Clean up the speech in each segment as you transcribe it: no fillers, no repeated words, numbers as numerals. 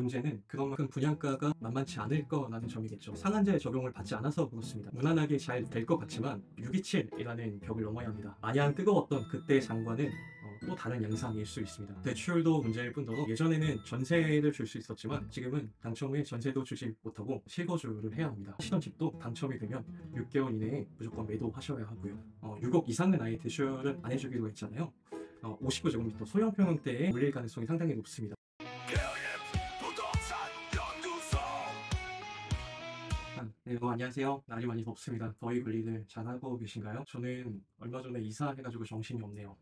문제는 그런 만큼 분양가가 만만치 않을 거라는 점이겠죠. 상한제 적용을 받지 않아서 그렇습니다. 무난하게 잘 될 것 같지만 627이라는 벽을 넘어야 합니다. 마냥 뜨거웠던 그때의 장관은 또 다른 양상일 수 있습니다. 대출도 문제일 뿐더러 예전에는 전세를 줄 수 있었지만 지금은 당첨 후에 전세도 주지 못하고 실거주를 해야 합니다. 하시던 집도 당첨이 되면 6개월 이내에 무조건 매도하셔야 하고요. 6억 이상은 아예 대출을 안 해주기로 했잖아요. 59제곱미터 소형 평형대에 물릴 가능성이 상당히 높습니다. 네, 안녕하세요. 날이 많이 덥습니다. 더위 관리를 잘 하고 계신가요? 저는 얼마 전에 이사해가지고 정신이 없네요.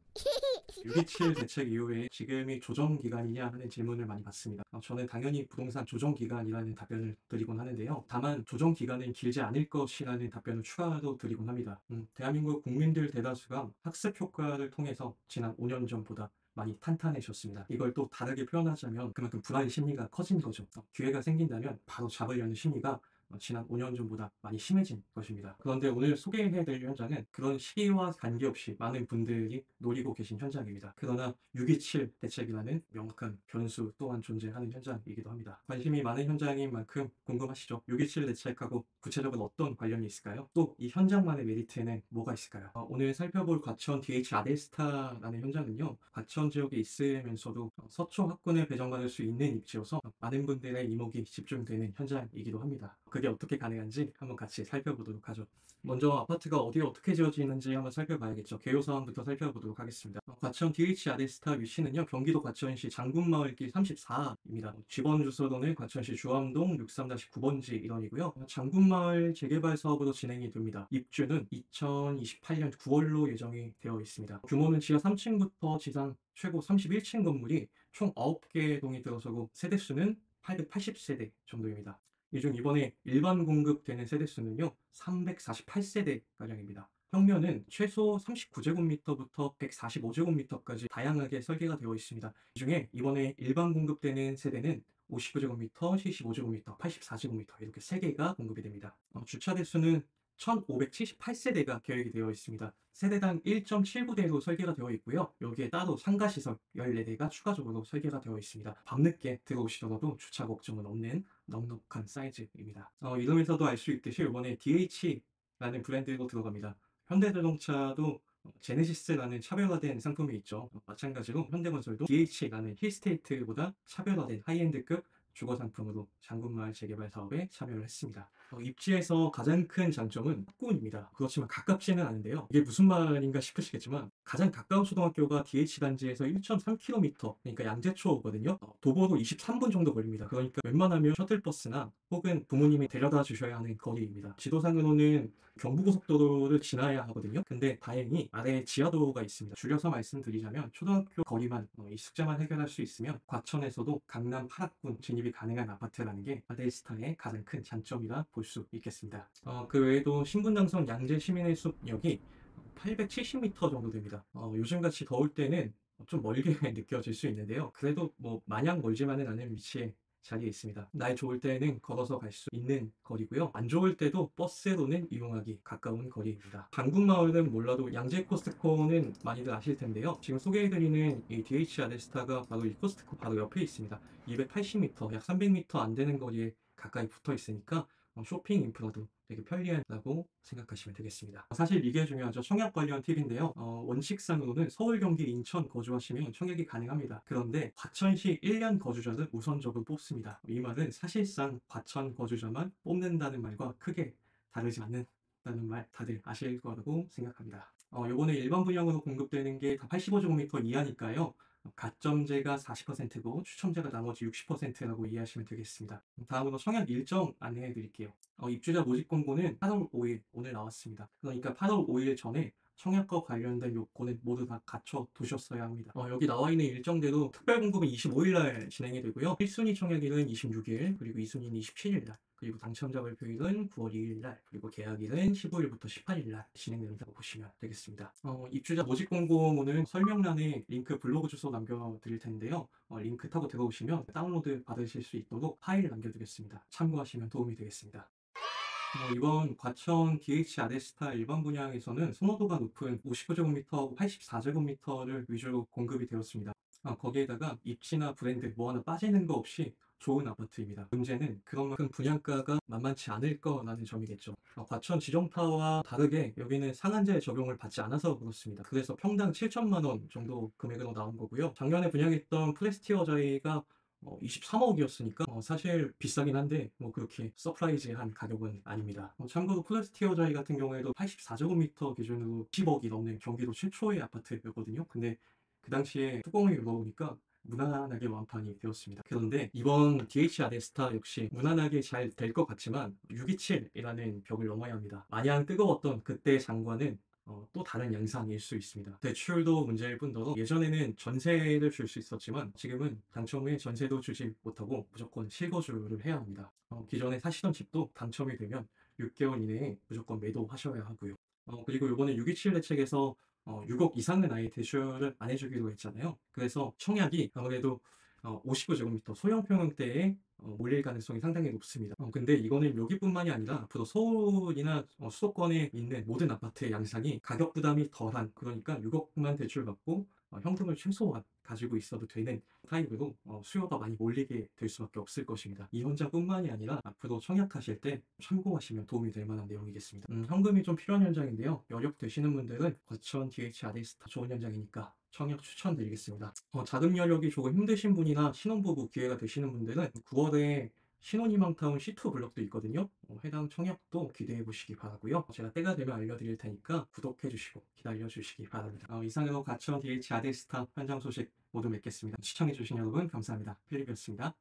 6.27 대책 이후에 지금이 조정 기간이냐 하는 질문을 많이 받습니다. 저는 당연히 부동산 조정 기간이라는 답변을 드리곤 하는데요. 다만 조정 기간은 길지 않을 것이라는 답변을 추가로 드리곤 합니다. 대한민국 국민들 대다수가 학습 효과를 통해서 지난 5년 전보다 많이 탄탄해졌습니다. 이걸 또 다르게 표현하자면 그만큼 불안의 심리가 커진 거죠. 기회가 생긴다면 바로 잡으려는 심리가 지난 5년 전보다 많이 심해진 것입니다. 그런데 오늘 소개해드릴 현장은 그런 시기와 관계없이 많은 분들이 노리고 계신 현장입니다. 그러나 6.27 대책이라는 명확한 변수 또한 존재하는 현장이기도 합니다. 관심이 많은 현장인 만큼 궁금하시죠? 6.27 대책하고 구체적으로 어떤 관련이 있을까요? 또 이 현장만의 메리트에는 뭐가 있을까요? 오늘 살펴볼 과천 DH 아델스타라는 현장은요, 과천 지역에 있으면서도 서초 학군을 배정받을 수 있는 입지여서 많은 분들의 이목이 집중되는 현장이기도 합니다. 그게 어떻게 가능한지 한번 같이 살펴보도록 하죠. 먼저 아파트가 어디에 어떻게 지어지는지 한번 살펴봐야겠죠. 개요 사항부터 살펴보도록 하겠습니다. 과천 DH 아델스타 위치는요, 경기도 과천시 장군마을길 34입니다. 집원 주소로는 과천시 주암동 63-9번지 일원이고요. 장군마을 재개발 사업으로 진행이 됩니다. 입주는 2028년 9월로 예정이 되어 있습니다. 규모는 지하 3층부터 지상 최고 31층 건물이 총 9개 동이 들어서고 세대수는 880세대 정도입니다. 이 중 이번에 일반 공급되는 세대수는요, 348세대가량입니다. 평면은 최소 39제곱미터부터 145제곱미터까지 다양하게 설계가 되어 있습니다. 이 중에 이번에 일반 공급되는 세대는 59제곱미터, 75제곱미터, 84제곱미터 이렇게 3개가 공급이 됩니다. 주차 대수는 1578세대가 계획이 되어 있습니다. 세대당 1.79대로 설계가 되어 있고요. 여기에 따로 상가시설 14대가 추가적으로 설계가 되어 있습니다. 밤늦게 들어오시더라도 주차 걱정은 없는 넉넉한 사이즈입니다. 이름에서도 알 수 있듯이 이번에 DH라는 브랜드로 들어갑니다. 현대자동차도 제네시스라는 차별화된 상품이 있죠. 마찬가지로 현대건설도 DH라는 힐스테이트보다 차별화된 하이엔드급 주거 상품으로 장군마을 재개발 사업에 참여를 했습니다. 입지에서 가장 큰 장점은 학군입니다. 그렇지만 가깝지는 않은데요. 이게 무슨 말인가 싶으시겠지만 가장 가까운 초등학교가 DH 단지에서 1.3km, 그러니까 양재초거든요. 도보로 23분 정도 걸립니다. 그러니까 웬만하면 셔틀버스나 혹은 부모님이 데려다 주셔야 하는 거리입니다. 지도상으로는 경부고속도로를 지나야 하거든요. 근데 다행히 아래에 지하도로가 있습니다. 줄여서 말씀드리자면 초등학교 거리만 이 숙제만 해결할 수 있으면 과천에서도 강남 8학군 진입이 가능한 아파트라는 게 아델스타의 가장 큰 장점이라 볼 수 있겠습니다. 그 외에도 신분당선 양재 시민의 숲역이 870m 정도 됩니다. 요즘같이 더울 때는 좀 멀게 느껴질 수 있는데요. 그래도 뭐 마냥 멀지만은 않은 위치에 자리에 있습니다. 날 좋을 때는 걸어서 갈 수 있는 거리고요. 안 좋을 때도 버스로는 이용하기 가까운 거리입니다. 장군마을은 몰라도 양재 코스트코는 많이들 아실 텐데요. 지금 소개해드리는 이 DH 아델스타가 바로 이 코스트코 바로 옆에 있습니다. 280m, 약 300m 안 되는 거리에 가까이 붙어 있으니까 쇼핑 인프라도 되게 편리하다고 생각하시면 되겠습니다. 사실 이게 중요하죠. 청약 관련 팁인데요. 원칙상으로는 서울, 경기, 인천 거주하시면 청약이 가능합니다. 그런데 과천시 1년 거주자를 우선적으로 뽑습니다. 이 말은 사실상 과천 거주자만 뽑는다는 말과 크게 다르지 않는다는 말 다들 아실 거라고 생각합니다. 요번에 일반 분양으로 공급되는 게 다 85제곱미터 이하니까요. 가점제가 40%고 추첨제가 나머지 60%라고 이해하시면 되겠습니다. 다음으로 청약 일정 안내해 드릴게요. 입주자 모집 공고는 8월 5일 오늘 나왔습니다. 그러니까 8월 5일 전에 청약과 관련된 요건은 모두 다 갖춰 두셨어야 합니다. 여기 나와 있는 일정대로 특별 공급은 25일 날 진행이 되고요. 1순위 청약일은 26일, 그리고 2순위는 27일 날, 그리고 당첨자 발표일은 9월 2일 날, 그리고 계약일은 15일부터 18일 날 진행된다고 보시면 되겠습니다. 입주자 모집 공고문은 설명란에 링크 블로그 주소 남겨드릴 텐데요. 링크 타고 들어오시면 다운로드 받으실 수 있도록 파일 남겨두겠습니다. 참고하시면 도움이 되겠습니다. 이번 과천 DH 아델스타 일반 분양에서는 선호도가 높은 59제곱미터하고 84제곱미터를 위주로 공급이 되었습니다. 거기에다가 입지나 브랜드 뭐 하나 빠지는 거 없이 좋은 아파트입니다. 문제는 그것만큼 분양가가 만만치 않을 거라는 점이겠죠. 과천 지정타와 다르게 여기는 상한제 적용을 받지 않아서 그렇습니다. 그래서 평당 7천만 원 정도 금액으로 나온 거고요. 작년에 분양했던 플레스티어자이가 23억이었으니까 사실 비싸긴 한데 뭐 그렇게 서프라이즈한 가격은 아닙니다. 참고로 플레스티어자이 같은 경우에도 84제곱미터 기준으로 10억이 넘는 경기도 최초의 아파트였거든요. 근데 그 당시에 뚜껑을 열어보니까 무난하게 완판이 되었습니다. 그런데 이번 DH 아데스타 역시 무난하게 잘 될 것 같지만 627이라는 벽을 넘어야 합니다. 마냥 뜨거웠던 그때의 장관은 또 다른 양상일 수 있습니다. 대출도 문제일 뿐더러 예전에는 전세를 줄 수 있었지만 지금은 당첨 후에 전세도 주지 못하고 무조건 실거주를 해야 합니다. 기존에 사시던 집도 당첨이 되면 6개월 이내에 무조건 매도하셔야 하고요. 그리고 이번에 627 대책에서 6억 이상은 아예 대출을 안 해주기로 했잖아요. 그래서 청약이 아무래도 59제곱미터 소형 평형대에 몰릴 가능성이 상당히 높습니다. 근데 이거는 여기뿐만이 아니라 앞으로 서울이나 수도권에 있는 모든 아파트의 양상이 가격 부담이 덜한, 그러니까 6억만 대출받고 현금을 최소한 가지고 있어도 되는 타입으로 수요가 많이 몰리게 될 수밖에 없을 것입니다. 이 현장뿐만이 아니라 앞으로 청약하실 때 참고하시면 도움이 될 만한 내용이겠습니다. 현금이 좀 필요한 현장인데요. 여력 되시는 분들은 과천 DH 아데스타 좋은 현장이니까 청약 추천드리겠습니다. 자금 여력이 조금 힘드신 분이나 신혼부부 기회가 되시는 분들은 9월에 신혼희망타운 C2 블럭도 있거든요. 해당 청약도 기대해 보시기 바라고요. 제가 때가 되면 알려드릴 테니까 구독해 주시고 기다려 주시기 바랍니다. 이상으로 과천 DH 아데스타 현장 소식 모두 맺겠습니다. 시청해 주신 여러분 감사합니다. 필립이었습니다.